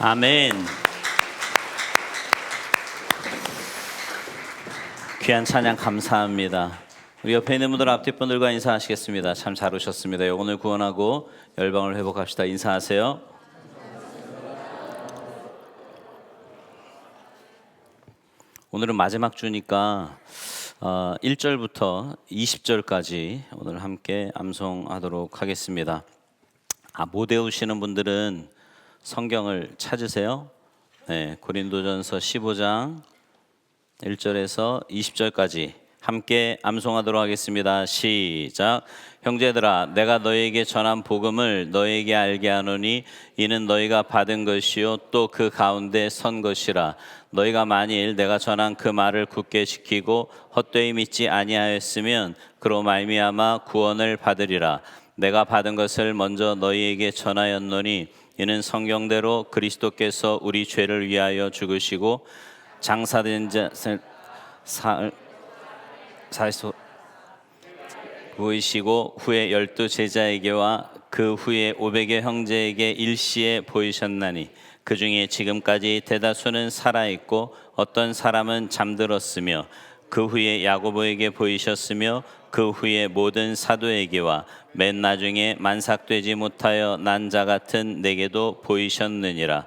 아멘. 귀한 찬양 감사합니다. 우리 옆에 있는 분들 앞뒤 분들과 인사하시겠습니다. 참 잘 오셨습니다. 영혼을 구원하고 열방을 회복합시다. 인사하세요. 오늘은 마지막 주니까 1절부터 20절까지 오늘 함께 암송하도록 하겠습니다. 못 외우시는 분들은 성경을 찾으세요. 네, 고린도전서 15장 1절에서 20절까지 함께 암송하도록 하겠습니다. 시작. 형제들아, 내가 너희에게 전한 복음을 너희에게 알게 하노니 이는 너희가 받은 것이요 또 그 가운데 선 것이라. 너희가 만일 내가 전한 그 말을 굳게 지키고 헛되이 믿지 아니하였으면 그로 말미암아 구원을 받으리라. 내가 받은 것을 먼저 너희에게 전하였노니 이는 성경대로 그리스도께서 우리 죄를 위하여 죽으시고 장사된 자를 보이시고 후에 12 제자에게와 그 후에 500여 형제에게 일시에 보이셨나니 그 중에 지금까지 대다수는 살아있고 어떤 사람은 잠들었으며 그 후에 야고보에게 보이셨으며 그 후에 모든 사도에게와 맨 나중에 만삭되지 못하여 난 자 같은 내게도 보이셨느니라.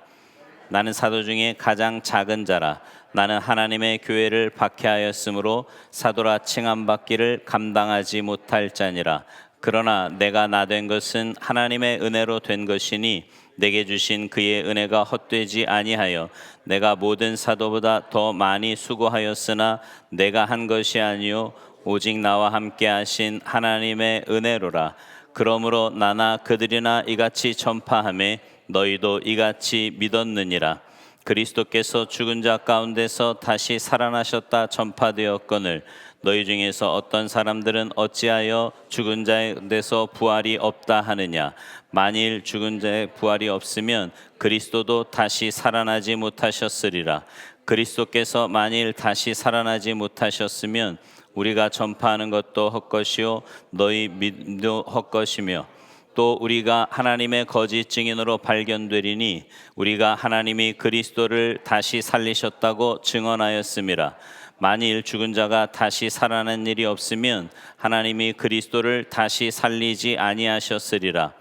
나는 사도 중에 가장 작은 자라. 나는 하나님의 교회를 박해하였으므로 사도라 칭함받기를 감당하지 못할 자니라. 그러나 내가 나 된 것은 하나님의 은혜로 된 것이니 내게 주신 그의 은혜가 헛되지 아니하여 내가 모든 사도보다 더 많이 수고하였으나 내가 한 것이 아니요 오직 나와 함께 하신 하나님의 은혜로라. 그러므로 나나 그들이나 이같이 전파하매 너희도 이같이 믿었느니라. 그리스도께서 죽은 자 가운데서 다시 살아나셨다 전파되었거늘 너희 중에서 어떤 사람들은 어찌하여 죽은 자에 대해서 부활이 없다 하느냐. 만일 죽은 자의 부활이 없으면 그리스도도 다시 살아나지 못하셨으리라. 그리스도께서 만일 다시 살아나지 못하셨으면 우리가 전파하는 것도 헛것이요 너희 믿음도 헛것이며 또 우리가 하나님의 거짓 증인으로 발견되리니 우리가 하나님이 그리스도를 다시 살리셨다고 증언하였음이라. 만일 죽은 자가 다시 살아난 일이 없으면 하나님이 그리스도를 다시 살리지 아니하셨으리라.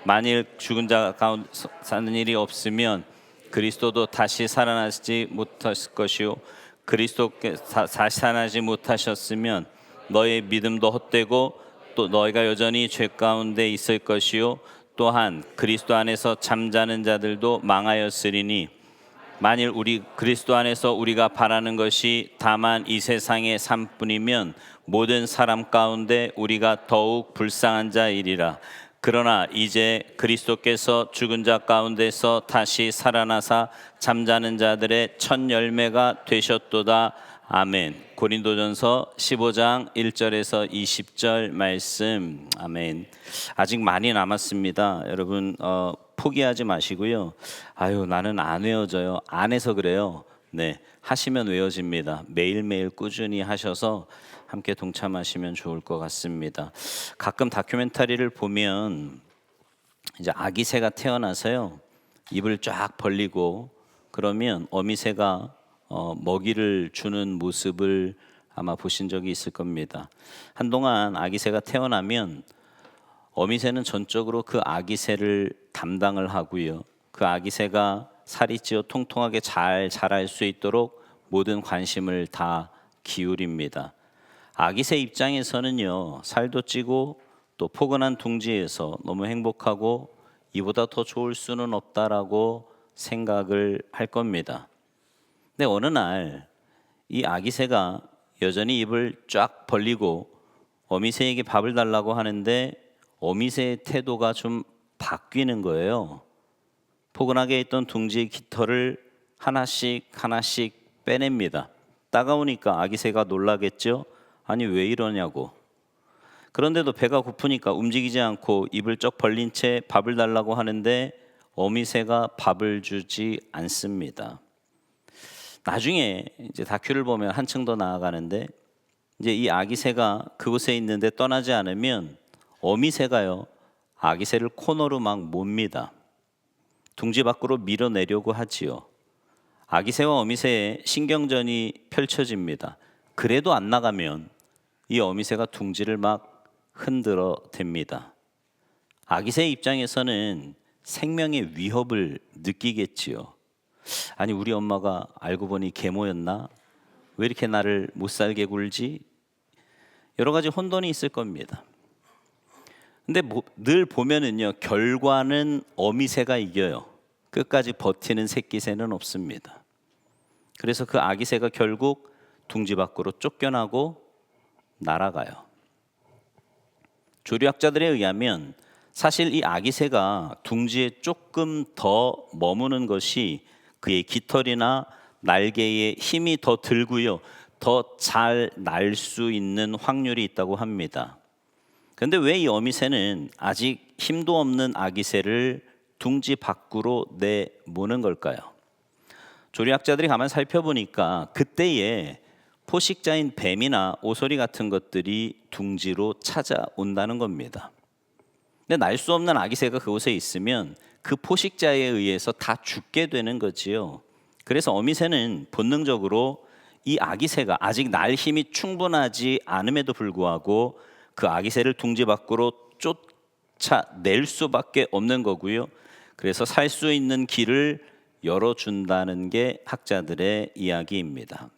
만일 죽은 자 가운데 사는 일이 없으면 그리스도도 다시 살아나지 못하실 것이요 그리스도께서 다시 살아나지 못하셨으면 너의 믿음도 헛되고 또 너희가 여전히 죄 가운데 있을 것이요 또한 그리스도 안에서 잠자는 자들도 망하였으리니 만일 우리 그리스도 안에서 우리가 바라는 것이 다만 이 세상의 삶뿐이면 모든 사람 가운데 우리가 더욱 불쌍한 자이리라. 그러나 이제 그리스도께서 죽은 자 가운데서 다시 살아나사 잠자는 자들의 첫 열매가 되셨도다. 아멘. 고린도전서 15장 1절에서 20절 말씀. 아멘. 아직 많이 남았습니다. 여러분 포기하지 마시고요. 아유, 나는 안 외워져요. 안 해서 그래요. 네, 하시면 외워집니다. 매일매일 꾸준히 하셔서 함께 동참하시면 좋을 것 같습니다. 가끔 다큐멘터리를 보면 이제 아기 새가 태어나서요, 입을 쫙 벌리고 그러면 어미 새가 먹이를 주는 모습을 아마 보신 적이 있을 겁니다. 한동안 아기 새가 태어나면 어미 새는 전적으로 그 아기 새를 담당을 하고요, 그 아기 새가 살이 찌어 통통하게 잘 자랄 수 있도록 모든 관심을 다 기울입니다. 아기 새 입장에서는요, 살도 찌고 또 포근한 둥지에서 너무 행복하고 이보다 더 좋을 수는 없다라고 생각을 할 겁니다. 근데 어느 날 이 아기 새가 여전히 입을 쫙 벌리고 어미 새에게 밥을 달라고 하는데 어미 새의 태도가 좀 바뀌는 거예요. 포근하게 있던 둥지의 깃털을 하나씩 하나씩 빼냅니다. 따가우니까 아기 새가 놀라겠죠? 아니, 왜 이러냐고. 그런데도 배가 고프니까 움직이지 않고 입을 쩍 벌린 채 밥을 달라고 하는데 어미 새가 밥을 주지 않습니다. 나중에 이제 다큐를 보면 한층 더 나아가는데, 이제 이 아기 새가 그곳에 있는데 떠나지 않으면 어미 새가요, 아기 새를 코너로 막 몹니다. 둥지 밖으로 밀어내려고 하지요. 아기 새와 어미 새의 신경전이 펼쳐집니다. 그래도 안 나가면 이 어미 새가 둥지를 막 흔들어 댑니다. 아기 새 입장에서는 생명의 위협을 느끼겠지요. 아니, 우리 엄마가 알고 보니 계모였나? 왜 이렇게 나를 못 살게 굴지? 여러 가지 혼돈이 있을 겁니다. 근데 늘 보면은요, 결과는 어미 새가 이겨요. 끝까지 버티는 새끼 새는 없습니다. 그래서 그 아기 새가 결국 둥지 밖으로 쫓겨나고 날아가요. 조류학자들에 의하면 사실 이 아기 새가 둥지에 조금 더 머무는 것이 그의 깃털이나 날개에 힘이 더 들고요, 더 잘 날 수 있는 확률이 있다고 합니다. 그런데 왜 이 어미 새는 아직 힘도 없는 아기 새를 둥지 밖으로 내모는 걸까요? 조류학자들이 가만 살펴보니까 그때에 포식자인 뱀이나 오소리 같은 것들이 둥지로 찾아온다는 겁니다. 근데 날 수 없는 아기 새가 그곳에 있으면 그 포식자에 의해서 다 죽게 되는 거지요. 그래서 어미 새는 본능적으로 이 아기 새가 아직 날 힘이 충분하지 않음에도 불구하고 그 아기 새를 둥지 밖으로 쫓아낼 수밖에 없는 거고요. 그래서 살 수 있는 길을 열어준다는 게 학자들의 이야기입니다.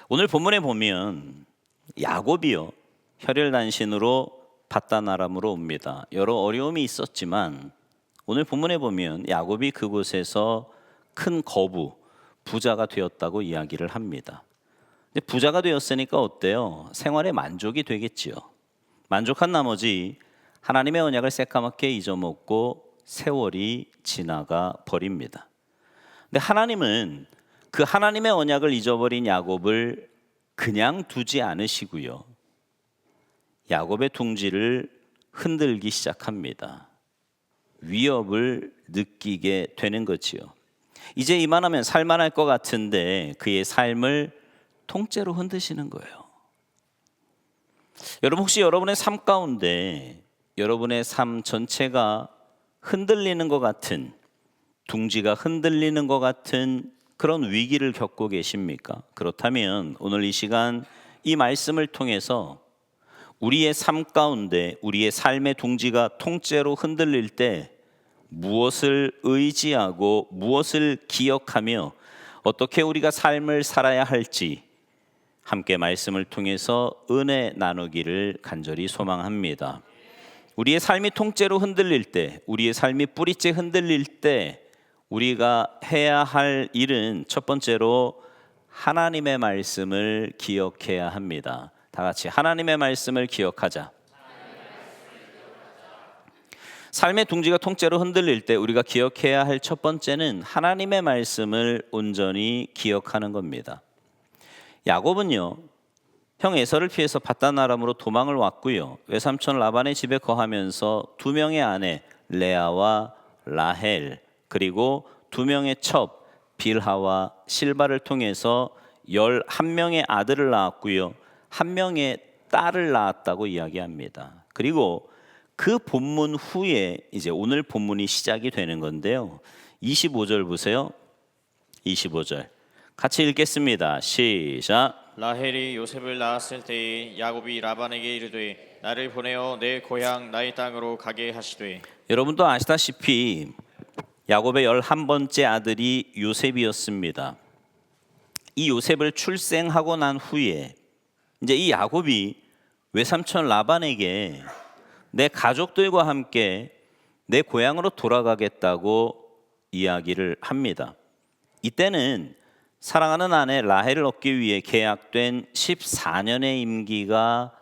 오늘 본문에 보면 야곱이요, 혈혈단신으로 밧단 아람으로 옵니다. 여러 어려움이 있었지만 오늘 본문에 보면 야곱이 그곳에서 큰 거부, 부자가 되었다고 이야기를 합니다. 근데 부자가 되었으니까 어때요? 생활에 만족이 되겠지요. 만족한 나머지 하나님의 언약을 새까맣게 잊어먹고 세월이 지나가 버립니다. 근데 하나님은 그 하나님의 언약을 잊어버린 야곱을 그냥 두지 않으시고요, 야곱의 둥지를 흔들기 시작합니다. 위협을 느끼게 되는 거지요. 이제 이만하면 살만할 것 같은데 그의 삶을 통째로 흔드시는 거예요. 여러분, 혹시 여러분의 삶 가운데 여러분의 삶 전체가 흔들리는 것 같은, 둥지가 흔들리는 것 같은 그런 위기를 겪고 계십니까? 그렇다면 오늘 이 시간 이 말씀을 통해서 우리의 삶 가운데 우리의 삶의 둥지가 통째로 흔들릴 때 무엇을 의지하고 무엇을 기억하며 어떻게 우리가 삶을 살아야 할지 함께 말씀을 통해서 은혜 나누기를 간절히 소망합니다. 우리의 삶이 통째로 흔들릴 때, 우리의 삶이 뿌리째 흔들릴 때 우리가 해야 할 일은 첫 번째로 하나님의 말씀을 기억해야 합니다. 다 같이 하나님의 말씀을 기억하자. 삶의 둥지가 통째로 흔들릴 때 우리가 기억해야 할 첫 번째는 하나님의 말씀을 온전히 기억하는 겁니다. 야곱은요, 형 에서를 피해서 밧단 아람으로 도망을 왔고요, 외삼촌 라반의 집에 거하면서 두 명의 아내 레아와 라헬, 그리고 두 명의 첩 빌하와 실바를 통해서 11명의 아들을 낳았고요, 한 명의 딸을 낳았다고 이야기합니다. 그리고 그 본문 후에 이제 오늘 본문이 시작이 되는 건데요, 25절 보세요. 25절 같이 읽겠습니다. 시작. 라헬이 요셉을 낳았을 때에 야곱이 라반에게 이르되 나를 보내어 내 고향 나의 땅으로 가게 하시되. 여러분도 아시다시피 야곱의 11번째 아들이 요셉이었습니다. 이 요셉을 출생하고 난 후에 이제 이 야곱이 외삼촌 라반에게 내 가족들과 함께 내 고향으로 돌아가겠다고 이야기를 합니다. 이때는 사랑하는 아내 라헬을 얻기 위해 계약된 14년의 임기가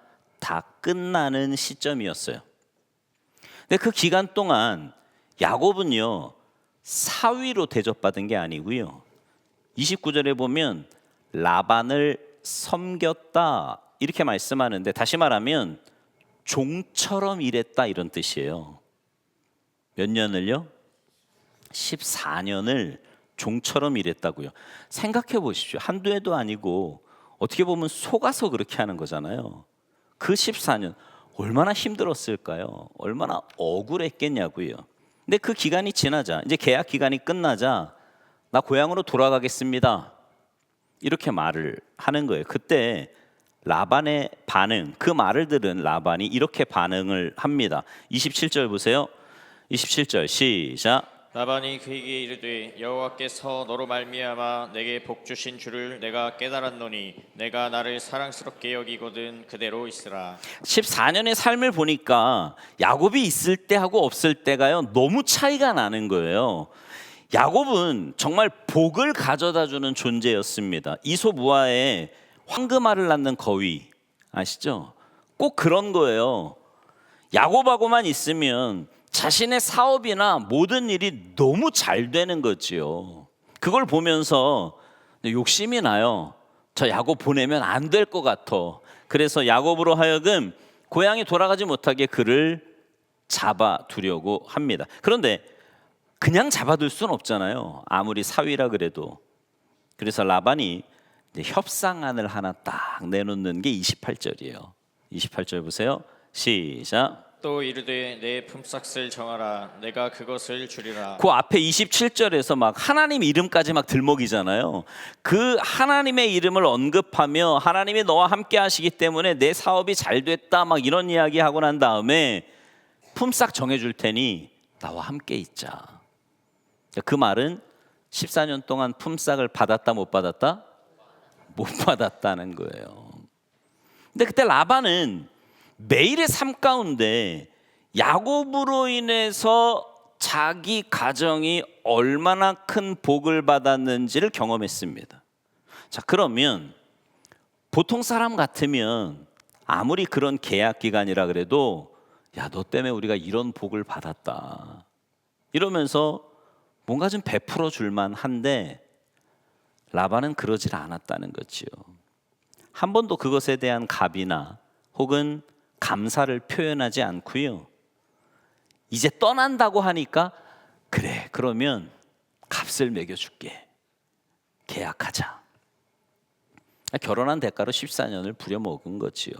다 끝나는 시점이었어요. 근데 그 기간 동안 야곱은요, 사위로 대접받은 게 아니고요, 29절에 보면 라반을 섬겼다 이렇게 말씀하는데, 다시 말하면 종처럼 일했다 이런 뜻이에요. 몇 년을요? 14년을 종처럼 일했다고요. 생각해 보십시오. 한두 해도 아니고 어떻게 보면 속아서 그렇게 하는 거잖아요. 그 14년 얼마나 힘들었을까요? 얼마나 억울했겠냐고요. 근데 그 기간이 지나자, 이제 계약 기간이 끝나자 나 고향으로 돌아가겠습니다 이렇게 말을 하는 거예요. 그때 라반의 반응, 그 말을 들은 라반이 이렇게 반응을 합니다. 27절 보세요. 27절 시작. 라반이 그에게 이르되 여호와께서 너로 말미암아 내게 복 주신 줄을 내가 깨달았노니 내가 나를 사랑스럽게 여기거든 그대로 있으라. 14년의 삶을 보니까 야곱이 있을 때하고 없을 때가요, 너무 차이가 나는 거예요. 야곱은 정말 복을 가져다 주는 존재였습니다. 이솝우화에 황금알을 낳는 거위 아시죠? 꼭 그런 거예요. 야곱하고만 있으면 자신의 사업이나 모든 일이 너무 잘 되는 거지요. 그걸 보면서 욕심이 나요. 저 야곱 보내면 안 될 것 같아. 그래서 야곱으로 하여금 고향에 돌아가지 못하게 그를 잡아두려고 합니다. 그런데 그냥 잡아둘 수는 없잖아요. 아무리 사위라 그래도. 그래서 라반이 협상안을 하나 딱 내놓는 게 28절이에요. 28절 보세요. 시작. 또 이르되 내 품삯을 정하라 내가 그것을 주리라. 그 앞에 27절에서 막 하나님 이름까지 막 들먹이잖아요. 그 하나님의 이름을 언급하며 하나님이 너와 함께 하시기 때문에 내 사업이 잘 됐다 막 이런 이야기 하고 난 다음에 품삯 정해줄 테니 나와 함께 있자. 그 말은 14년 동안 품삯을 받았다 못 받았다? 못 받았다는 거예요. 근데 그때 라반은 매일의 삶 가운데 야곱으로 인해서 자기 가정이 얼마나 큰 복을 받았는지를 경험했습니다. 자, 그러면 보통 사람 같으면 아무리 그런 계약 기간이라 그래도 야, 너 때문에 우리가 이런 복을 받았다 이러면서 뭔가 좀 베풀어 줄만 한데 라반은 그러질 않았다는 거지요. 한 번도 그것에 대한 갑이나 혹은 감사를 표현하지 않고요, 이제 떠난다고 하니까 그래 그러면 값을 매겨줄게, 계약하자. 결혼한 대가로 14년을 부려먹은 거지요.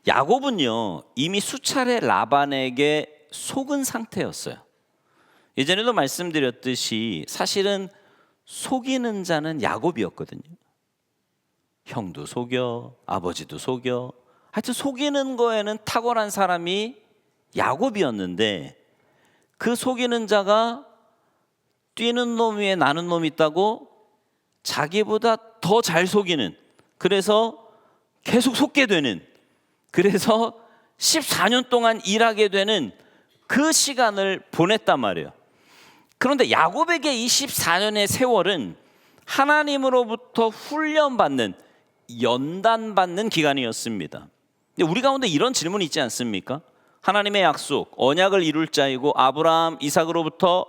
야곱은요 이미 수차례 라반에게 속은 상태였어요. 예전에도 말씀드렸듯이 사실은 속이는 자는 야곱이었거든요. 형도 속여, 아버지도 속여, 하여튼 속이는 거에는 탁월한 사람이 야곱이었는데, 그 속이는 자가 뛰는 놈 위에 나는 놈이 있다고 자기보다 더 잘 속이는, 그래서 계속 속게 되는, 그래서 14년 동안 일하게 되는 그 시간을 보냈단 말이에요. 그런데 야곱에게 24년의 세월은 하나님으로부터 훈련받는, 연단받는 기간이었습니다. 근데 우리 가운데 이런 질문이 있지 않습니까? 하나님의 약속, 언약을 이룰 자이고 아브라함, 이삭으로부터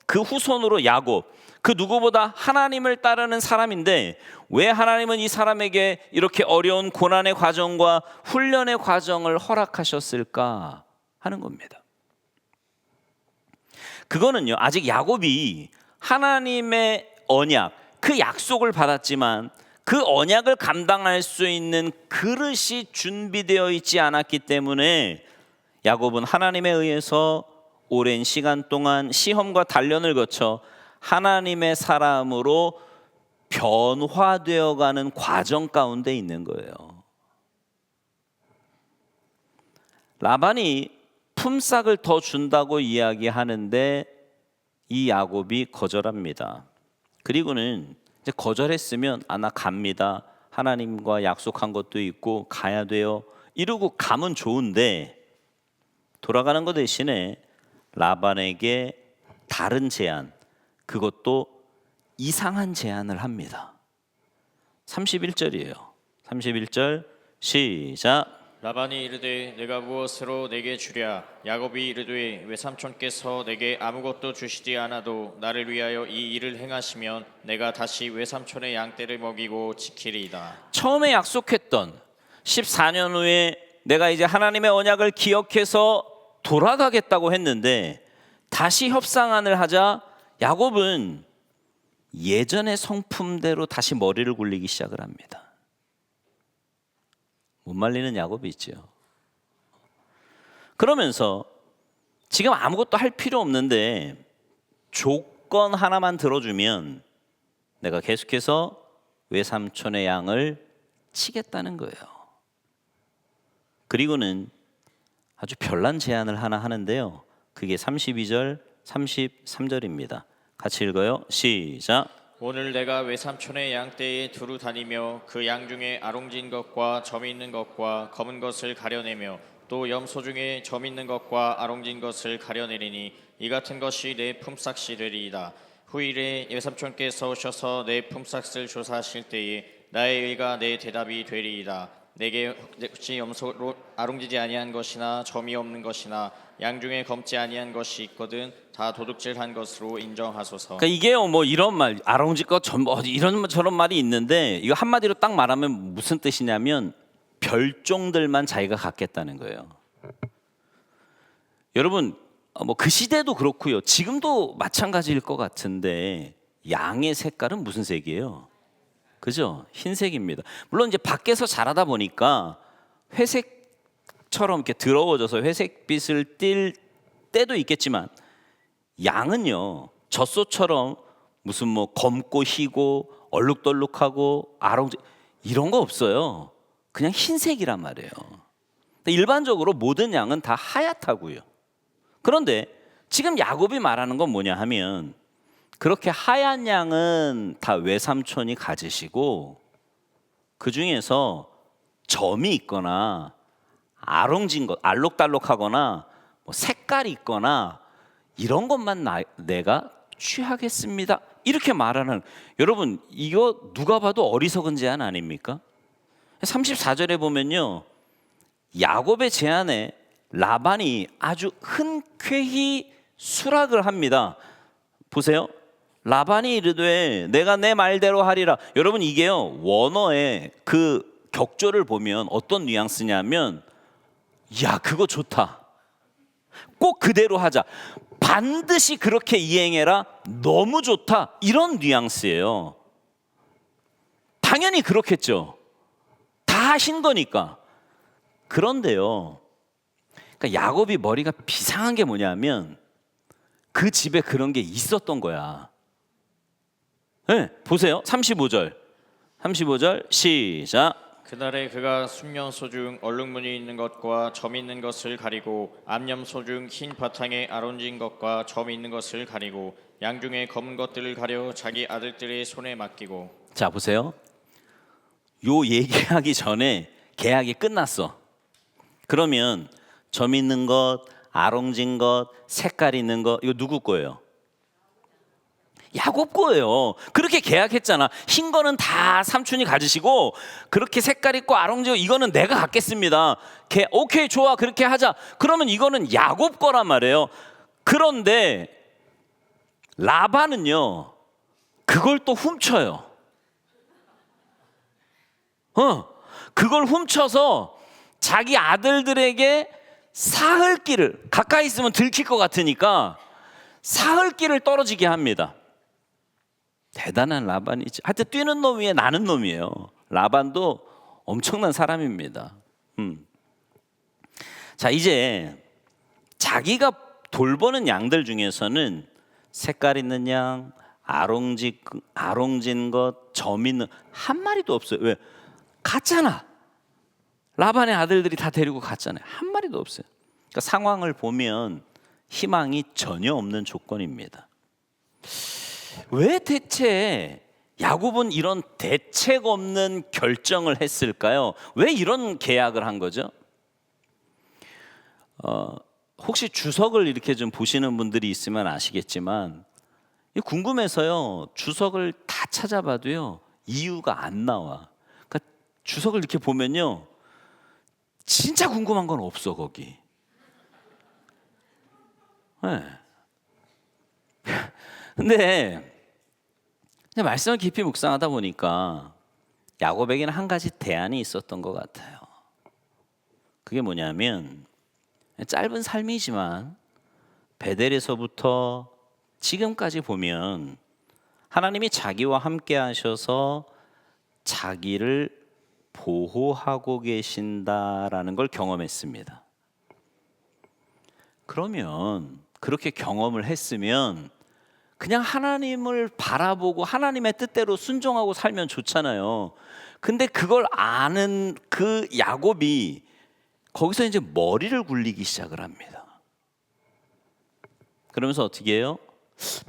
그 후손으로 야곱, 그 누구보다 하나님을 따르는 사람인데 왜 하나님은 이 사람에게 이렇게 어려운 고난의 과정과 훈련의 과정을 허락하셨을까 하는 겁니다. 그거는요, 아직 야곱이 하나님의 언약, 그 약속을 받았지만 그 언약을 감당할 수 있는 그릇이 준비되어 있지 않았기 때문에 야곱은 하나님에 의해서 오랜 시간 동안 시험과 단련을 거쳐 하나님의 사람으로 변화되어가는 과정 가운데 있는 거예요. 라반이 품삯을 더 준다고 이야기하는데 이 야곱이 거절합니다. 그리고는 이제 거절했으면 나 갑니다. 하나님과 약속한 것도 있고 가야 돼요. 이러고 가면 좋은데 돌아가는 것 대신에 라반에게 다른 제안, 그것도 이상한 제안을 합니다. 31절이에요. 31절 시작. 라반이 이르되 내가 무엇으로 내게 주랴. 야곱이 이르되 외삼촌께서 내게 아무것도 주시지 않아도 나를 위하여 이 일을 행하시면 내가 다시 외삼촌의 양떼를 먹이고 지키리이다. 처음에 약속했던 14년 후에 내가 이제 하나님의 언약을 기억해서 돌아가겠다고 했는데 다시 협상안을 하자 야곱은 예전의 성품대로 다시 머리를 굴리기 시작을 합니다. 못 말리는 야곱이 있죠. 그러면서 지금 아무것도 할 필요 없는데 조건 하나만 들어주면 내가 계속해서 외삼촌의 양을 치겠다는 거예요. 그리고는 아주 별난 제안을 하나 하는데요. 그게 32절, 33절입니다. 같이 읽어요. 시작. 오늘 내가 외삼촌의 양떼에 두루 다니며 그 양 중에 아롱진 것과 점 있는 것과 검은 것을 가려내며 또 염소 중에 점 있는 것과 아롱진 것을 가려내리니 이 같은 것이 내 품삯이 되리이다. 후일에 외삼촌께서 오셔서 내 품삯을 조사하실 때에 나의 의가 내 대답이 되리이다. 내게 혹시 염소로 아롱지지 아니한 것이나 점이 없는 것이나 양 중에 검지 아니한 것이 있거든 다 도둑질한 것으로 인정하소서. 그러니까 이게요, 뭐 이런 말, 아롱지껏 이런 저런 말이 있는데 이거 한마디로 딱 말하면 무슨 뜻이냐면 별종들만 자기가 갖겠다는 거예요. 여러분, 뭐 그 시대도 그렇고요. 지금도 마찬가지일 것 같은데 양의 색깔은 무슨 색이에요? 그죠? 흰색입니다. 물론 이제 밖에서 자라다 보니까 회색처럼 이렇게 더러워져서 회색빛을 띨 때도 있겠지만 양은요, 젖소처럼 무슨 뭐 검고 희고 얼룩덜룩하고 아롱지 이런 거 없어요. 그냥 흰색이란 말이에요. 일반적으로 모든 양은 다 하얗다고요. 그런데 지금 야곱이 말하는 건 뭐냐 하면 그렇게 하얀 양은 다 외삼촌이 가지시고 그 중에서 점이 있거나 아롱진 것, 알록달록하거나 뭐 색깔이 있거나 이런 것만 내가 취하겠습니다. 이렇게 말하는, 여러분 이거 누가 봐도 어리석은 제안 아닙니까? 34절에 보면요, 야곱의 제안에 라반이 아주 흔쾌히 수락을 합니다. 보세요. 라반이 이르되 내가 내 말대로 하리라. 여러분 이게요, 원어의 그 격조를 보면 어떤 뉘앙스냐면 야 그거 좋다, 꼭 그대로 하자, 반드시 그렇게 이행해라, 너무 좋다, 이런 뉘앙스예요. 당연히 그렇겠죠. 다 하신 거니까. 그런데요, 그러니까 야곱이 머리가 비상한 게 뭐냐면 그 집에 그런 게 있었던 거야. 네, 보세요. 35절 시작. 그날에 그가 순년소 중 얼룩무늬 있는 것과 점 있는 것을 가리고 암염소 중 흰 바탕에 아론진 것과 점 있는 것을 가리고 양 중에 검은 것들을 가려 자기 아들들의 손에 맡기고. 자 보세요. 요 얘기하기 전에 계약이 끝났어. 그러면 점 있는 것, 아롱진 것, 색깔 있는 것, 이거 누구 거예요? 야곱 거예요. 그렇게 계약했잖아. 흰 거는 다 삼촌이 가지시고 그렇게 색깔 있고 아롱지고 이거는 내가 갖겠습니다. 오케이 좋아 그렇게 하자. 그러면 이거는 야곱 거란 말이에요. 그런데 라반은요 그걸 또 훔쳐요. 그걸 훔쳐서 자기 아들들에게 사흘길을, 가까이 있으면 들킬 것 같으니까 사흘길을 떨어지게 합니다. 대단한 라반이지. 하여튼 뛰는 놈 위에 나는 놈이에요. 라반도 엄청난 사람입니다. 자, 이제 자기가 돌보는 양들 중에서는 색깔 있는 양, 아롱진 것, 점 있는 한 마리도 없어요. 왜? 갔잖아. 라반의 아들들이 다 데리고 갔잖아요. 한 마리도 없어요. 그러니까 상황을 보면 희망이 전혀 없는 조건입니다. 왜 대체 야곱은 이런 대책 없는 결정을 했을까요? 왜 이런 계약을 한 거죠? 혹시 주석을 이렇게 좀 보시는 분들이 있으면 아시겠지만 궁금해서요. 주석을 다 찾아봐도요. 이유가 안 나와. 그러니까 주석을 이렇게 보면요. 진짜 궁금한 건 없어 거기. 네. 근데 말씀을 깊이 묵상하다 보니까 야곱에게는 한 가지 대안이 있었던 것 같아요. 그게 뭐냐면 짧은 삶이지만 베델에서부터 지금까지 보면 하나님이 자기와 함께 하셔서 자기를 보호하고 계신다라는 걸 경험했습니다. 그러면 그렇게 경험을 했으면 그냥 하나님을 바라보고 하나님의 뜻대로 순종하고 살면 좋잖아요. 근데 그걸 아는 그 야곱이 거기서 이제 머리를 굴리기 시작을 합니다. 그러면서 어떻게 해요?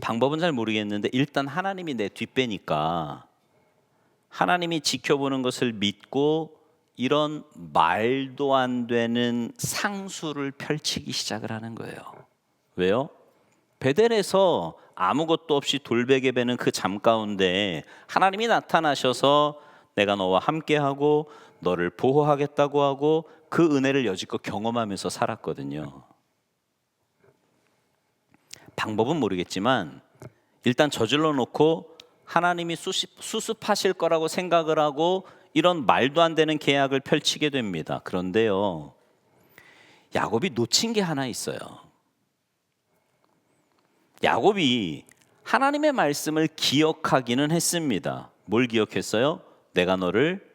방법은 잘 모르겠는데 일단 하나님이 내 뒷배니까 하나님이 지켜보는 것을 믿고 이런 말도 안 되는 상수를 펼치기 시작을 하는 거예요. 왜요? 베델에서 아무것도 없이 돌베개 베는 그 잠 가운데 하나님이 나타나셔서 내가 너와 함께하고 너를 보호하겠다고 하고 그 은혜를 여지껏 경험하면서 살았거든요. 방법은 모르겠지만 일단 저질러 놓고 하나님이 수습하실 거라고 생각을 하고 이런 말도 안 되는 계약을 펼치게 됩니다. 그런데요, 야곱이 놓친 게 하나 있어요. 야곱이 하나님의 말씀을 기억하기는 했습니다. 뭘 기억했어요? 내가 너를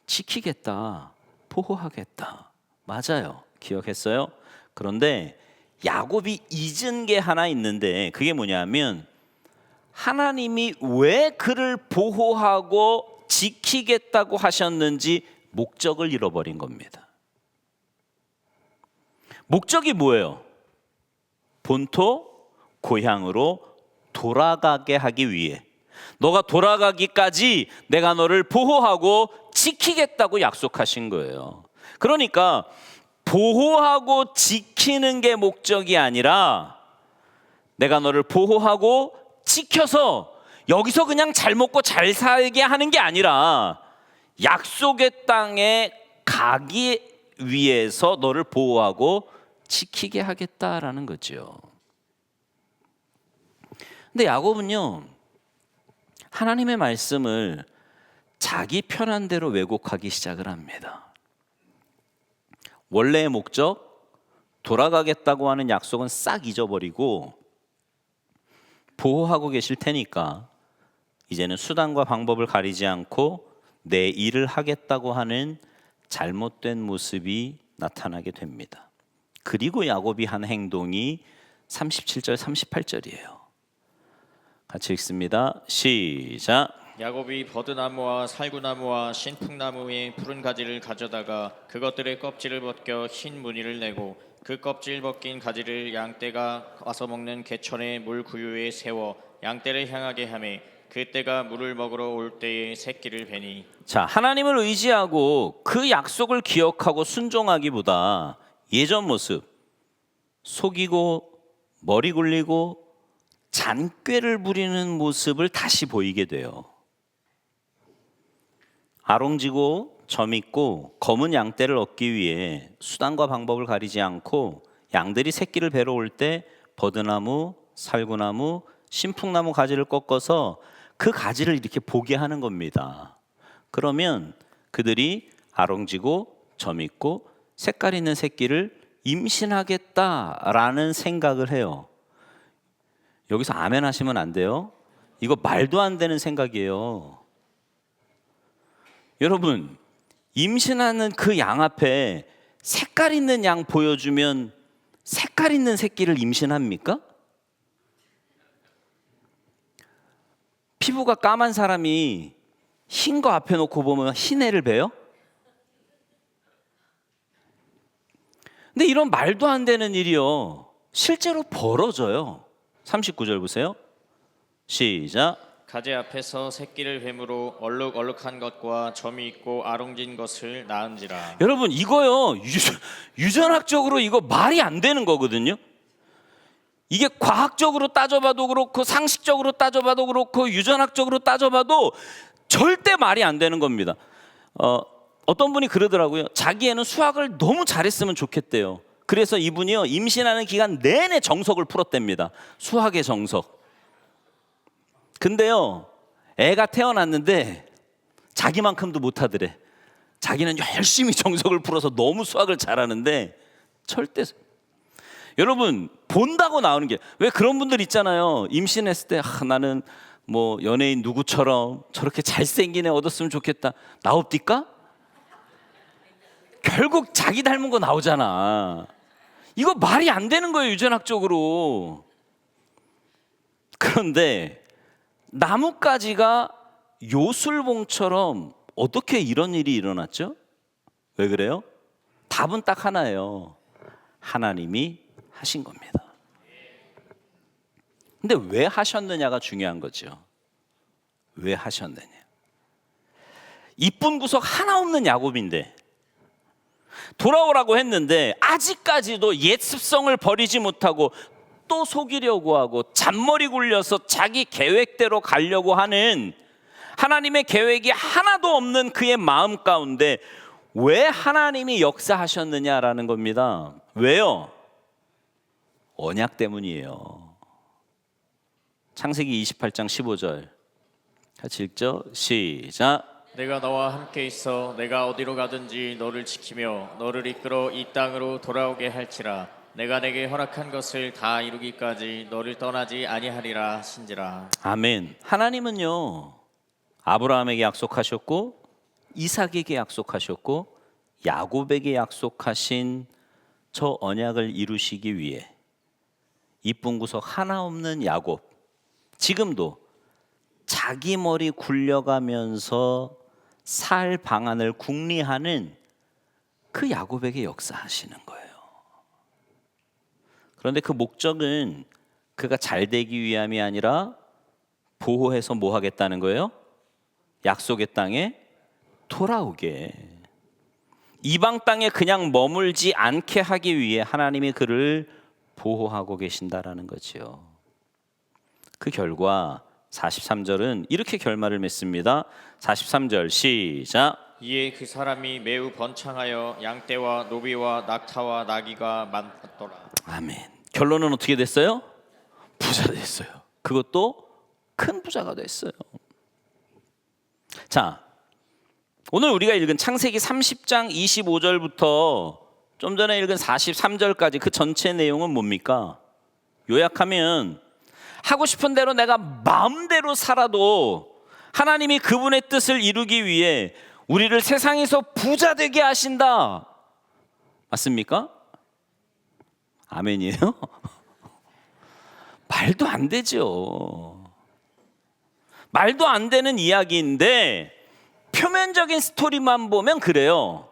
지키겠다, 보호하겠다. 맞아요. 기억했어요. 그런데 야곱이 잊은 게 하나 있는데 그게 뭐냐면 하나님이 왜 그를 보호하고 지키겠다고 하셨는지 목적을 잃어버린 겁니다. 목적이 뭐예요? 본토 고향으로 돌아가게 하기 위해 너가 돌아가기까지 내가 너를 보호하고 지키겠다고 약속하신 거예요. 그러니까 보호하고 지키는 게 목적이 아니라 내가 너를 보호하고 지켜서 여기서 그냥 잘 먹고 잘 살게 하는 게 아니라 약속의 땅에 가기 위해서 너를 보호하고 지키게 하겠다라는 거죠. 근데 야곱은요, 하나님의 말씀을 자기 편한 대로 왜곡하기 시작을 합니다. 원래의 목적, 돌아가겠다고 하는 약속은 싹 잊어버리고 보호하고 계실 테니까 이제는 수단과 방법을 가리지 않고 내 일을 하겠다고 하는 잘못된 모습이 나타나게 됩니다. 그리고 야곱이 한 행동이 37절 38절이에요. 같이 읽습니다. 시작. 야곱이 버드나무와 살구나무와 신풍나무의 푸른 가지를 가져다가 그것들의 껍질을 벗겨 흰 무늬를 내고 그 껍질 벗긴 가지를 양떼가 와서 먹는 개천의 물 구유에 세워 양떼를 향하게 하매 그때가 물을 먹으러 올 때에 새끼를 베니. 자, 하나님을 의지하고 그 약속을 기억하고 순종하기보다 예전 모습, 속이고 머리 굴리고 잔꾀를 부리는 모습을 다시 보이게 돼요. 아롱지고 점있고 검은 양떼를 얻기 위해 수단과 방법을 가리지 않고 양들이 새끼를 베러 올 때 버드나무, 살구나무, 신풍나무 가지를 꺾어서 그 가지를 이렇게 보게 하는 겁니다. 그러면 그들이 아롱지고 점있고 색깔 있는 새끼를 임신하겠다라는 생각을 해요. 여기서 아멘 하시면 안 돼요. 이거 말도 안 되는 생각이에요. 여러분, 임신하는 그 양 앞에 색깔 있는 양 보여주면 색깔 있는 새끼를 임신합니까? 피부가 까만 사람이 흰 거 앞에 놓고 보면 흰 애를 베요? 근데 이런 말도 안 되는 일이요, 실제로 벌어져요. 39절 보세요. 시작. 가지 앞에서 새끼를 뱀으로 얼룩얼룩한 것과 점이 있고 아롱진 것을 낳은지라. 여러분, 이거요, 유전학적으로 이거 말이 안 되는 거거든요. 이게 과학적으로 따져봐도 그렇고 상식적으로 따져봐도 그렇고 유전학적으로 따져봐도 절대 말이 안 되는 겁니다. 어떤 분이 그러더라고요. 자기 애는 수학을 너무 잘했으면 좋겠대요. 그래서 이분이요, 임신하는 기간 내내 정석을 풀었답니다. 수학의 정석. 근데요, 애가 태어났는데 자기만큼도 못하더래. 자기는 열심히 정석을 풀어서 너무 수학을 잘하는데 절대. 여러분, 본다고 나오는 게, 왜 그런 분들 있잖아요. 임신했을 때 나는 뭐 연예인 누구처럼 저렇게 잘생긴 애 얻었으면 좋겠다. 나옵니까? 결국 자기 닮은 거 나오잖아. 이거 말이 안 되는 거예요, 유전학적으로. 그런데 나뭇가지가 요술봉처럼 어떻게 이런 일이 일어났죠? 왜 그래요? 답은 딱 하나예요. 하나님이 하신 겁니다. 근데 왜 하셨느냐가 중요한 거죠. 왜 하셨느냐. 이쁜 구석 하나 없는 야곱인데 돌아오라고 했는데 아직까지도 옛 습성을 버리지 못하고 또 속이려고 하고 잔머리 굴려서 자기 계획대로 가려고 하는 하나님의 계획이 하나도 없는 그의 마음 가운데 왜 하나님이 역사하셨느냐라는 겁니다. 왜요? 언약 때문이에요. 창세기 28장 15절 같이 읽죠. 시작. 내가 너와 함께 있어 내가 어디로 가든지 너를 지키며 너를 이끌어 이 땅으로 돌아오게 할지라. 내가 내게 허락한 것을 다 이루기까지 너를 떠나지 아니하리라 하신지라. 아멘. 하나님은요, 아브라함에게 약속하셨고 이삭에게 약속하셨고 야곱에게 약속하신 저 언약을 이루시기 위해 이쁜 구석 하나 없는 야곱, 지금도 자기 머리 굴려가면서 살 방안을 궁리하는 그 야곱에게 역사하시는 거예요. 그런데 그 목적은 그가 잘 되기 위함이 아니라 보호해서 뭐 하겠다는 거예요? 약속의 땅에 돌아오게, 이방 땅에 그냥 머물지 않게 하기 위해 하나님이 그를 보호하고 계신다라는 거지요. 그 결과 43절은 이렇게 결말을 맺습니다. 43절 시작. 이에 그 사람이 매우 번창하여 양떼와 노비와 낙타와 나귀가 많았더라. 아멘. 결론은 어떻게 됐어요? 부자 됐어요. 그것도 큰 부자가 됐어요. 자, 오늘 우리가 읽은 창세기 30장 25절부터 좀 전에 읽은 43절까지 그 전체 내용은 뭡니까? 요약하면 하고 싶은 대로 내가 마음대로 살아도 하나님이 그분의 뜻을 이루기 위해 우리를 세상에서 부자 되게 하신다. 맞습니까? 아멘이에요? 말도 안 되죠. 말도 안 되는 이야기인데 표면적인 스토리만 보면 그래요.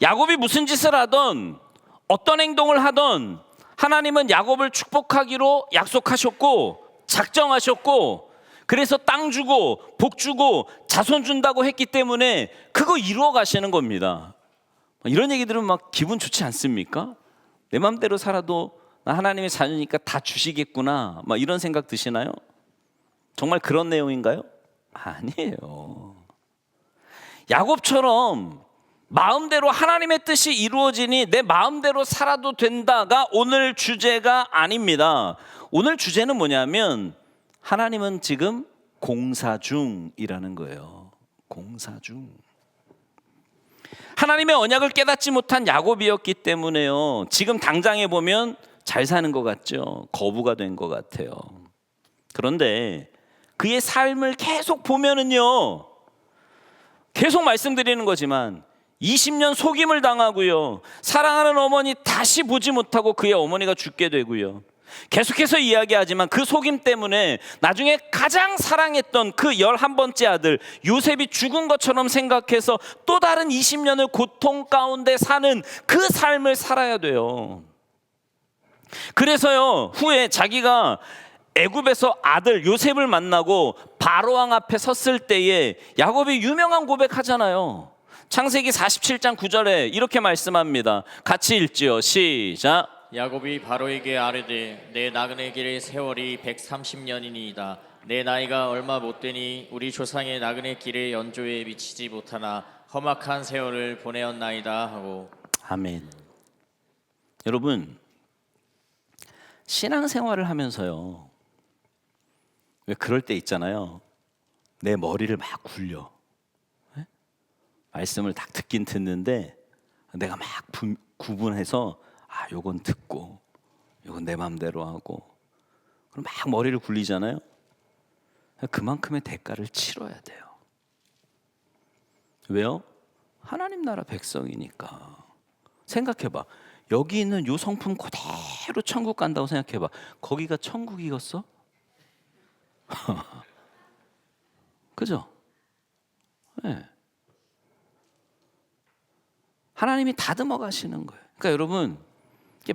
야곱이 무슨 짓을 하던 어떤 행동을 하던 하나님은 야곱을 축복하기로 약속하셨고 작정하셨고, 그래서 땅 주고 복 주고 자손 준다고 했기 때문에 그거 이루어 가시는 겁니다. 이런 얘기 들으면 막 기분 좋지 않습니까? 내 맘대로 살아도 나 하나님의 자녀니까 다 주시겠구나, 막 이런 생각 드시나요? 정말 그런 내용인가요? 아니에요. 야곱처럼 마음대로 하나님의 뜻이 이루어지니 내 마음대로 살아도 된다가 오늘 주제가 아닙니다. 오늘 주제는 뭐냐면 하나님은 지금 공사 중이라는 거예요. 공사 중. 하나님의 언약을 깨닫지 못한 야곱이었기 때문에요, 지금 당장에 보면 잘 사는 것 같죠. 거부가 된 것 같아요. 그런데 그의 삶을 계속 보면은요, 계속 말씀드리는 거지만 20년 속임을 당하고요, 사랑하는 어머니 다시 보지 못하고 그의 어머니가 죽게 되고요, 계속해서 이야기하지만 그 속임 때문에 나중에 가장 사랑했던 그 11번째 아들 요셉이 죽은 것처럼 생각해서 또 다른 20년을 고통 가운데 사는 그 삶을 살아야 돼요. 그래서요, 후에 자기가 애굽에서 아들 요셉을 만나고 바로왕 앞에 섰을 때에 야곱이 유명한 고백하잖아요. 창세기 47장 9절에 이렇게 말씀합니다. 같이 읽지요. 시작. 야곱이 바로에게 아뢰되 내 나그네 길의 세월이 130년이니이다. 내 나이가 얼마 못 되니 우리 조상의 나그네 길의 연조에 미치지 못하나 험악한 세월을 보내었나이다 하고. 아멘. 여러분, 신앙생활을 하면서요, 왜 그럴 때 있잖아요. 내 머리를 막 굴려. 네? 말씀을 딱 듣긴 듣는데 내가 막 구분해서 요건 듣고 요건 내 맘대로 하고, 그럼 막 머리를 굴리잖아요. 그만큼의 대가를 치러야 돼요. 왜요? 하나님 나라 백성이니까. 생각해봐. 여기 있는 요 성품 그대로 천국 간다고 생각해봐. 거기가 천국이겠어? 그죠? 네. 하나님이 다듬어 가시는 거예요. 그러니까 여러분,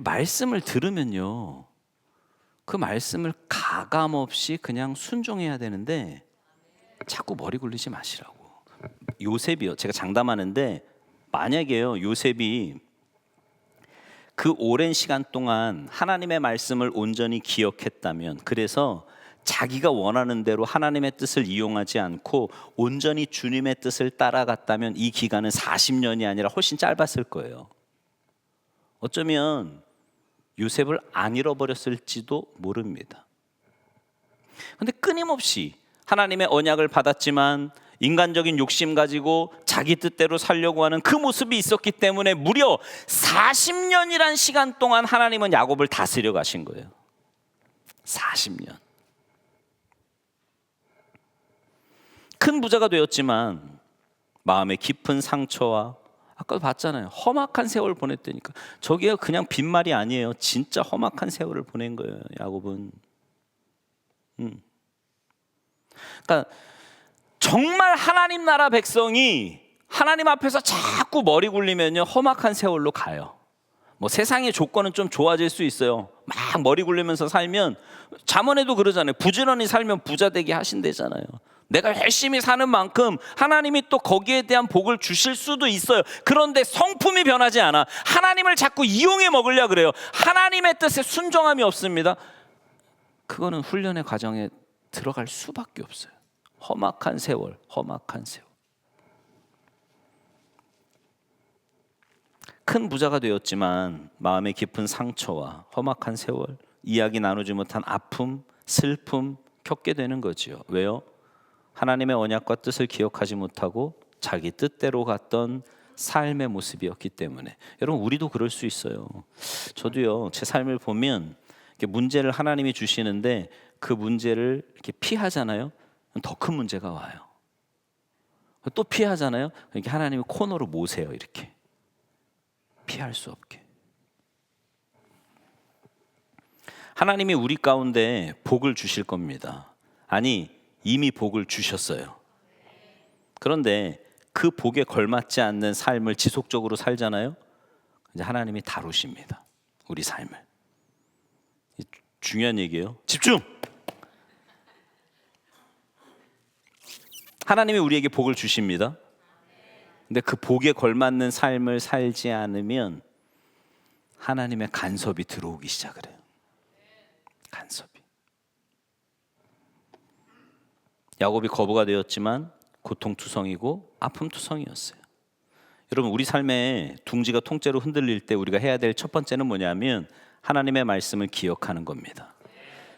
말씀을 들으면요, 그 말씀을 가감 없이 그냥 순종해야 되는데 자꾸 머리 굴리지 마시라고. 요셉이요, 제가 장담하는데 만약에요, 요셉이 그 오랜 시간 동안 하나님의 말씀을 온전히 기억했다면, 그래서 자기가 원하는 대로 하나님의 뜻을 이용하지 않고 온전히 주님의 뜻을 따라갔다면 이 기간은 40년이 아니라 훨씬 짧았을 거예요. 어쩌면 요셉을 안 잃어버렸을지도 모릅니다. 그런데 끊임없이 하나님의 언약을 받았지만 인간적인 욕심 가지고 자기 뜻대로 살려고 하는 그 모습이 있었기 때문에 무려 40년이란 시간 동안 하나님은 야곱을 다스려 가신 거예요. 40년. 큰 부자가 되었지만 마음에 깊은 상처와, 아까도 봤잖아요, 험악한 세월을 보냈다니까. 저게 그냥 빈말이 아니에요. 진짜 험악한 세월을 보낸 거예요, 야곱은. 그러니까 정말 하나님 나라 백성이 하나님 앞에서 자꾸 머리 굴리면요, 험악한 세월로 가요. 뭐 세상의 조건은 좀 좋아질 수 있어요. 막 머리 굴리면서 살면, 잠언에도 그러잖아요. 부지런히 살면 부자 되게 하신대잖아요. 내가 열심히 사는 만큼 하나님이 또 거기에 대한 복을 주실 수도 있어요. 그런데 성품이 변하지 않아. 하나님을 자꾸 이용해 먹으려 그래요. 하나님의 뜻에 순종함이 없습니다. 그거는 훈련의 과정에 들어갈 수밖에 없어요. 험악한 세월, 험악한 세월. 큰 부자가 되었지만 마음에 깊은 상처와 험악한 세월, 이야기 나누지 못한 아픔, 슬픔 겪게 되는 거지요. 왜요? 하나님의 언약과 뜻을 기억하지 못하고 자기 뜻대로 갔던 삶의 모습이었기 때문에. 여러분, 우리도 그럴 수 있어요. 저도요, 제 삶을 보면 문제를 하나님이 주시는데 그 문제를 이렇게 피하잖아요. 더 큰 문제가 와요. 또 피하잖아요. 이렇게 하나님이 코너로 모세요. 이렇게 피할 수 없게. 하나님이 우리 가운데 복을 주실 겁니다. 아니, 이미 복을 주셨어요. 그런데 그 복에 걸맞지 않는 삶을 지속적으로 살잖아요. 이제 하나님이 다루십니다. 우리 삶을. 중요한 얘기예요. 집중! 하나님이 우리에게 복을 주십니다. 근데 그 복에 걸맞는 삶을 살지 않으면 하나님의 간섭이 들어오기 시작을 해요. 간섭이. 야곱이 거부가 되었지만 고통투성이고 아픔투성이었어요. 여러분, 우리 삶에 둥지가 통째로 흔들릴 때 우리가 해야 될 첫 번째는 뭐냐면 하나님의 말씀을 기억하는 겁니다.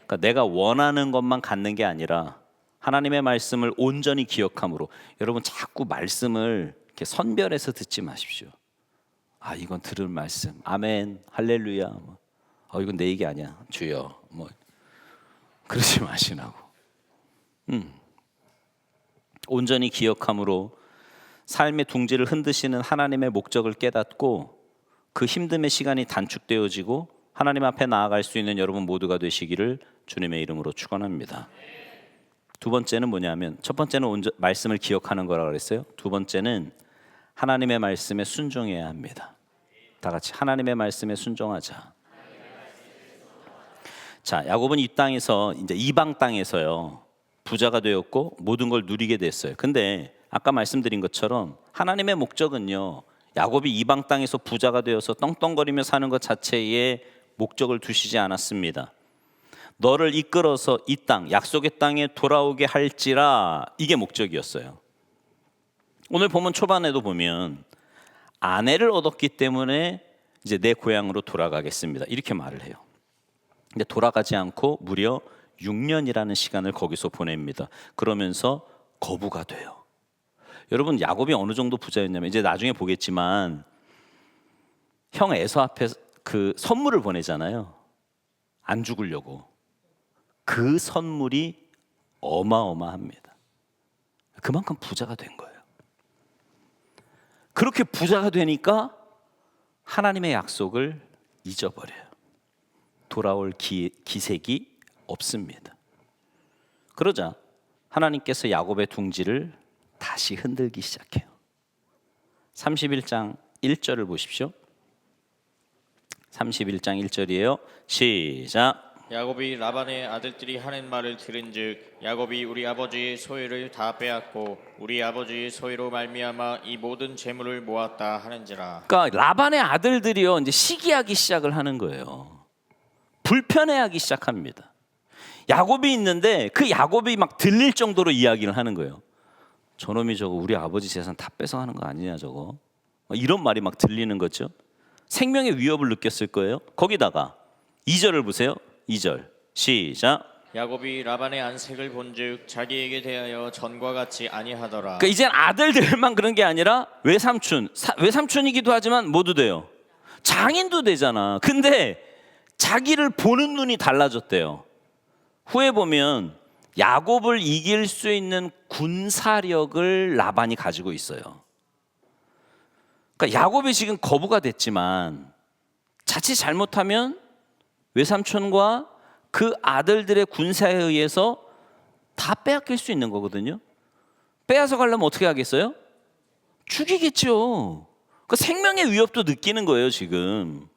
그러니까 내가 원하는 것만 갖는 게 아니라 하나님의 말씀을 온전히 기억함으로. 여러분, 자꾸 말씀을 이렇게 선별해서 듣지 마십시오. 아, 이건 들을 말씀, 아멘, 할렐루야, 이건 내 얘기 아니야, 주여, 그러지 마시라고. 온전히 기억함으로 삶의 둥지를 흔드시는 하나님의 목적을 깨닫고 그 힘듦의 시간이 단축되어지고 하나님 앞에 나아갈 수 있는 여러분 모두가 되시기를 주님의 이름으로 축원합니다. 두 번째는 뭐냐면, 첫 번째는 말씀을 기억하는 거라고 그랬어요. 두 번째는 하나님의 말씀에 순종해야 합니다. 다 같이 하나님의 말씀에 순종하자. 자, 야곱은 이 땅에서, 이제 이방 땅에서요, 부자가 되었고 모든 걸 누리게 됐어요. 근데 아까 말씀드린 것처럼 하나님의 목적은요, 야곱이 이방 땅에서 부자가 되어서 떵떵거리며 사는 것 자체에 목적을 두시지 않았습니다. 너를 이끌어서 이 땅, 약속의 땅에 돌아오게 할지라, 이게 목적이었어요. 오늘 본문 초반에도 보면 아내를 얻었기 때문에 이제 내 고향으로 돌아가겠습니다, 이렇게 말을 해요. 근데 돌아가지 않고 무려 6년이라는 시간을 거기서 보냅니다. 그러면서 거부가 돼요. 여러분, 야곱이 어느 정도 부자였냐면, 이제 나중에 보겠지만 형 에서 앞에 그 선물을 보내잖아요. 안 죽으려고. 그 선물이 어마어마합니다. 그만큼 부자가 된 거예요. 그렇게 부자가 되니까 하나님의 약속을 잊어버려요. 돌아올 기색이 없습니다. 그러자 하나님께서 야곱의 둥지를 다시 흔들기 시작해요. 31장 1절을 보십시오. 31장 1절이에요. 시작. 야곱이 라반의 아들들이 하는 말을 들은즉 야곱이 우리 아버지의 소유를 다 빼앗고 우리 아버지의 소유로 말미암아 이 모든 재물을 모았다 하는지라. 그러니까 라반의 아들들이요, 이제 시기하기 시작을 하는 거예요. 불편해하기 시작합니다. 야곱이 있는데 그 야곱이 막 들릴 정도로 이야기를 하는 거예요. 저놈이 저거 우리 아버지 재산 다 뺏어가는 거 아니냐 저거, 이런 말이 막 들리는 거죠. 생명의 위협을 느꼈을 거예요. 거기다가 2절을 보세요. 2절 시작. 야곱이 라반의 안색을 본즉 자기에게 대하여 전과 같이 아니하더라. 그러니까 이젠 아들들만 그런 게 아니라 외삼촌이기도 하지만 뭐도 돼요? 장인도 되잖아. 근데 자기를 보는 눈이 달라졌대요. 후에 보면 야곱을 이길 수 있는 군사력을 라반이 가지고 있어요. 그러니까 야곱이 지금 거부가 됐지만 자칫 잘못하면 외삼촌과 그 아들들의 군사에 의해서 다 빼앗길 수 있는 거거든요. 빼앗아 가려면 어떻게 하겠어요? 죽이겠죠. 그 생명의 위협도 느끼는 거예요 지금.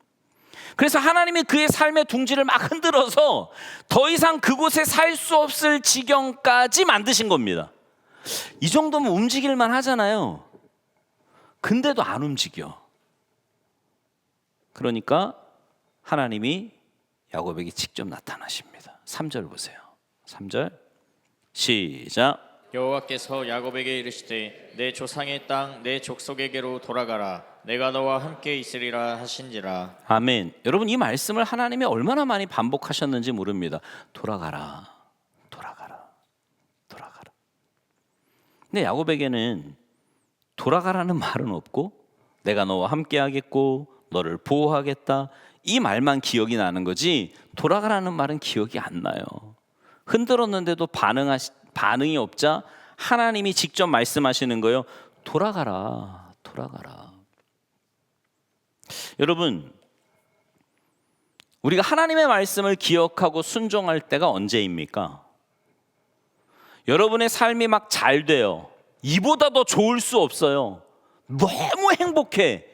그래서 하나님이 그의 삶의 둥지를 막 흔들어서 더 이상 그곳에 살 수 없을 지경까지 만드신 겁니다. 이 정도면 움직일만 하잖아요. 근데도 안 움직여. 그러니까 하나님이 야곱에게 직접 나타나십니다. 3절 보세요. 3절 시작. 여호와께서 야곱에게 이르시되 내 조상의 땅 내 족속에게로 돌아가라. 내가 너와 함께 있으리라 하신지라. 아멘. 여러분, 이 말씀을 하나님이 얼마나 많이 반복하셨는지 모릅니다. 돌아가라, 돌아가라, 돌아가라. 근데 야곱에게는 돌아가라는 말은 없고 내가 너와 함께 하겠고 너를 보호하겠다, 이 말만 기억이 나는 거지 돌아가라는 말은 기억이 안 나요. 흔들었는데도 반응이 없자 하나님이 직접 말씀하시는 거예요. 돌아가라, 돌아가라. 여러분, 우리가 하나님의 말씀을 기억하고 순종할 때가 언제입니까? 여러분의 삶이 막 잘 돼요. 이보다 더 좋을 수 없어요. 너무 행복해.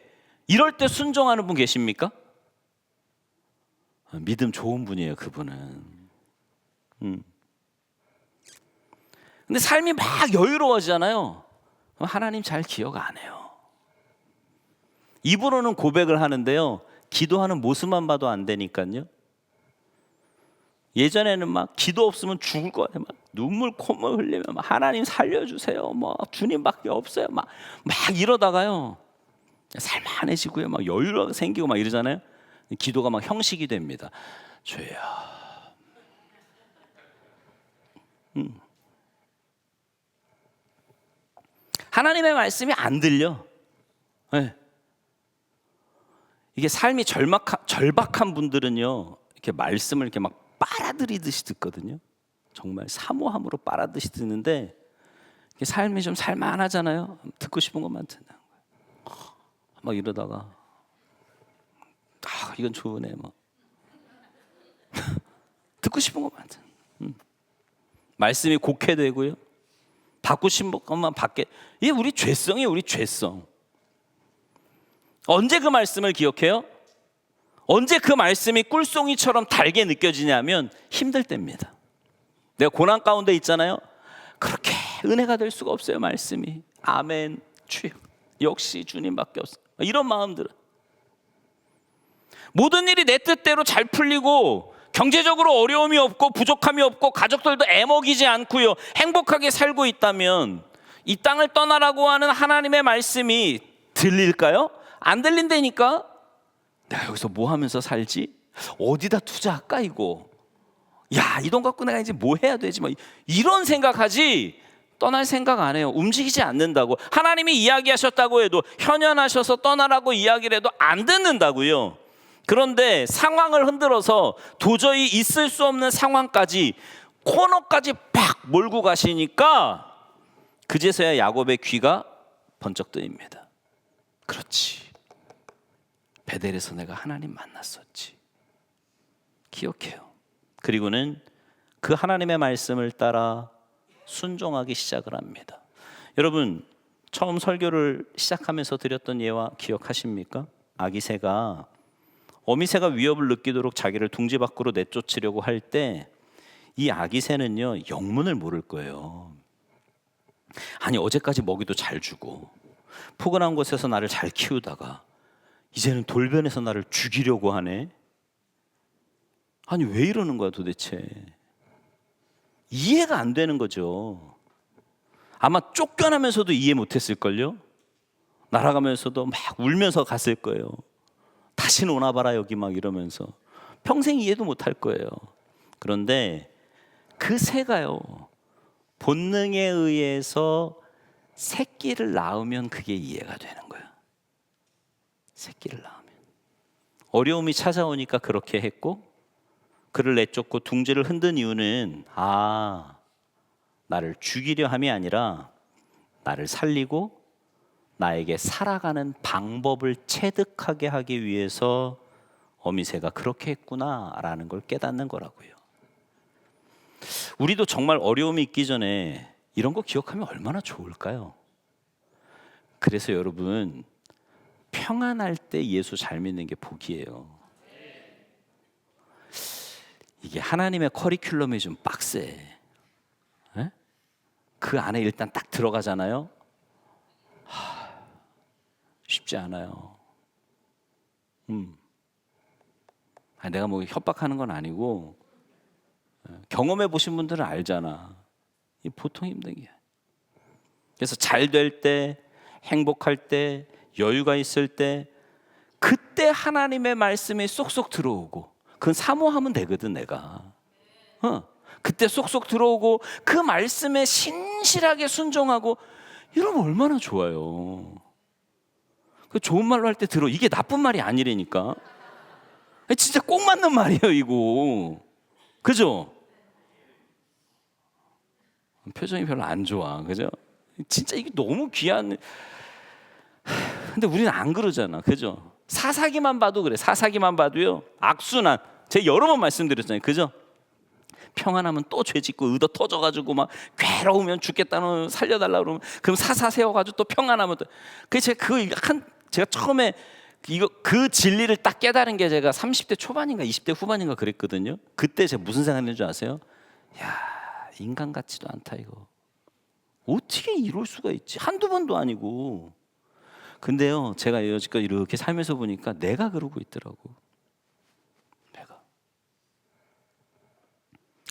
이럴 때 순종하는 분 계십니까? 믿음 좋은 분이에요, 그분은. 근데 삶이 막 여유로워지잖아요. 그럼 하나님 잘 기억 안 해요. 입으로는 고백을 하는데요, 기도하는 모습만 봐도 안 되니까요. 예전에는 막 기도 없으면 죽을 거 같아. 막 눈물 콧물 흘리면 막 하나님 살려주세요. 뭐 주님밖에 없어요. 막 이러다가요 살만해지고요. 막 여유가 생기고 막 이러잖아요. 기도가 막 형식이 됩니다. 주여. 하나님의 말씀이 안 들려. 네. 이게 삶이 절박한 분들은요, 이렇게 말씀을 이렇게 막 빨아들이듯이 듣거든요. 정말 사모함으로 빨아들이듯이 듣는데, 삶이 좀 살만하잖아요. 듣고 싶은 것만 듣는 거예요. 막 이러다가, 이건 좋으네, 뭐. 듣고 싶은 것만 듣는. 말씀이 곡해되고요. 받고 싶은 것만 받게. 이게 우리 죄성이에요, 우리 죄성. 언제 그 말씀을 기억해요? 언제 그 말씀이 꿀송이처럼 달게 느껴지냐면 힘들 때입니다. 내가 고난 가운데 있잖아요. 그렇게 은혜가 될 수가 없어요, 말씀이. 아멘, 주여, 역시 주님밖에 없어요. 이런 마음들은 모든 일이 내 뜻대로 잘 풀리고 경제적으로 어려움이 없고 부족함이 없고 가족들도 애먹이지 않고요, 행복하게 살고 있다면 이 땅을 떠나라고 하는 하나님의 말씀이 들릴까요? 안 들린다니까. 내가 여기서 뭐 하면서 살지? 어디다 투자할까 이거? 야, 이 돈 갖고 내가 이제 뭐 해야 되지? 뭐 이런 생각하지 떠날 생각 안 해요. 움직이지 않는다고. 하나님이 이야기하셨다고 해도, 현현하셔서 떠나라고 이야기를 해도 안 듣는다고요. 그런데 상황을 흔들어서 도저히 있을 수 없는 상황까지, 코너까지 팍 몰고 가시니까 그제서야 야곱의 귀가 번쩍 뜨입니다. 그렇지, 베델에서 내가 하나님 만났었지. 기억해요. 그리고는 그 하나님의 말씀을 따라 순종하기 시작을 합니다. 여러분, 처음 설교를 시작하면서 드렸던 예화 기억하십니까? 아기새가, 어미새가 위협을 느끼도록 자기를 둥지 밖으로 내쫓으려고 할 때 이 아기새는요, 영문을 모를 거예요. 아니, 어제까지 먹이도 잘 주고 포근한 곳에서 나를 잘 키우다가 이제는 돌변해서 나를 죽이려고 하네. 아니, 왜 이러는 거야 도대체? 이해가 안 되는 거죠. 아마 쫓겨나면서도 이해 못했을걸요. 날아가면서도 막 울면서 갔을 거예요. 다시는 오나 봐라 여기 막 이러면서 평생 이해도 못할 거예요. 그런데 그 새가요, 본능에 의해서 새끼를 낳으면 그게 이해가 되는 거예요. 새끼를 낳으면. 어려움이 찾아오니까 그렇게 했고, 그를 내쫓고 둥지를 흔든 이유는 나를 죽이려 함이 아니라 나를 살리고 나에게 살아가는 방법을 체득하게 하기 위해서 어미새가 그렇게 했구나라는 걸 깨닫는 거라고요. 우리도 정말 어려움이 있기 전에 이런 거 기억하면 얼마나 좋을까요? 그래서 여러분, 평안할 때 예수 잘 믿는 게 복이에요. 이게 하나님의 커리큘럼이 좀 빡세. 에? 그 안에 일단 딱 들어가잖아요. 쉽지 않아요. 내가 뭐 협박하는 건 아니고, 경험해 보신 분들은 알잖아. 이 보통 힘든 게. 그래서 잘 될 때, 행복할 때, 여유가 있을 때, 그때 하나님의 말씀이 쏙쏙 들어오고, 그건 사모하면 되거든 내가. 그때 쏙쏙 들어오고 그 말씀에 신실하게 순종하고 이러면 얼마나 좋아요. 그 좋은 말로 할 때 들어. 이게 나쁜 말이 아니라니까. 진짜 꼭 맞는 말이에요 이거. 그죠? 표정이 별로 안 좋아. 그죠? 진짜 이게 너무 귀한. 근데 우리는 안 그러잖아. 그죠? 사사기만 봐도 그래. 사사기만 봐도요, 악순환. 제가 여러 번 말씀드렸잖아요. 그죠? 평안하면 또 죄짓고 의도 터져가지고 막 괴로우면 죽겠다는 살려달라고 그러면, 그럼 사사 세워가지고 또 평안하면 또. 그래서 제가 처음에 그 진리를 딱 깨달은 게 제가 30대 초반인가 20대 후반인가 그랬거든요. 그때 제가 무슨 생각했는 줄 아세요? 야, 인간 같지도 않다 이거. 어떻게 이럴 수가 있지? 한두 번도 아니고. 근데요, 제가 여지껏 이렇게 살면서 보니까 내가 그러고 있더라고.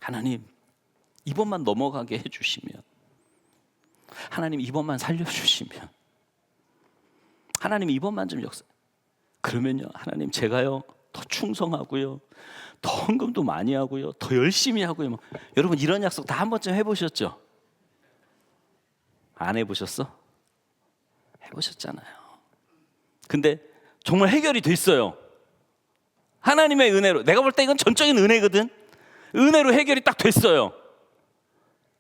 하나님 이번만 넘어가게 해주시면, 하나님 이번만 살려주시면, 하나님 이번만 좀 역사. 그러면요 하나님 제가요 더 충성하고요, 더 헌금도 많이 하고요, 더 열심히 하고요. 여러분 이런 약속 다 한 번쯤 해보셨죠? 안 해보셨어? 해보셨잖아요. 근데 정말 해결이 됐어요. 하나님의 은혜로. 내가 볼 때 이건 전적인 은혜거든. 은혜로 해결이 딱 됐어요.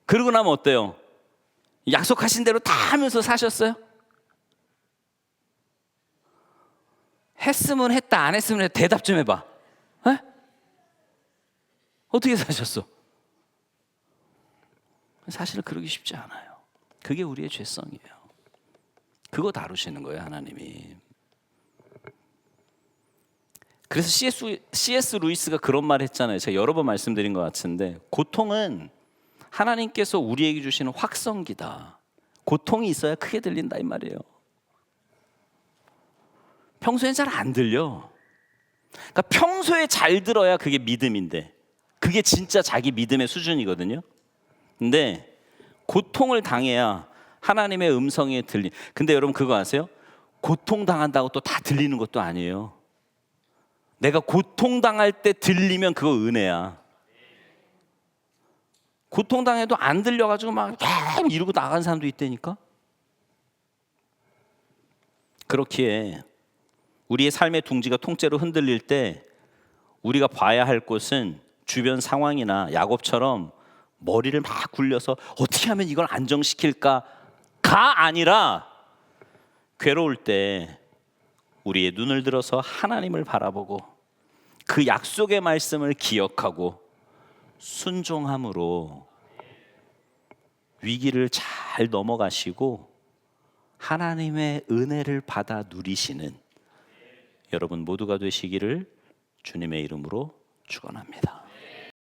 그러고 나면 어때요? 약속하신 대로 다 하면서 사셨어요? 했으면 했다, 안 했으면 했다. 대답 좀 해봐. 에? 어떻게 사셨어? 사실은 그러기 쉽지 않아요. 그게 우리의 죄성이에요. 그거 다루시는 거예요 하나님이. 그래서 C.S. 루이스가 그런 말 했잖아요. 제가 여러 번 말씀드린 것 같은데, 고통은 하나님께서 우리에게 주시는 확성기다. 고통이 있어야 크게 들린다 이 말이에요. 평소엔 잘 안 들려. 그러니까 평소에 잘 들어야 그게 믿음인데, 그게 진짜 자기 믿음의 수준이거든요. 근데 고통을 당해야 하나님의 음성이 들리. 근데 여러분 그거 아세요? 고통 당한다고 또 다 들리는 것도 아니에요. 내가 고통 당할 때 들리면 그거 은혜야. 고통 당해도 안 들려가지고 막 이러고 나간 사람도 있다니까. 그렇기에 우리의 삶의 둥지가 통째로 흔들릴 때 우리가 봐야 할 곳은 주변 상황이나 야곱처럼 머리를 막 굴려서 어떻게 하면 이걸 안정시킬까가 아니라, 괴로울 때 우리의 눈을 들어서 하나님을 바라보고 그 약속의 말씀을 기억하고 순종함으로 위기를 잘 넘어가시고 하나님의 은혜를 받아 누리시는 여러분 모두가 되시기를 주님의 이름으로 축원합니다.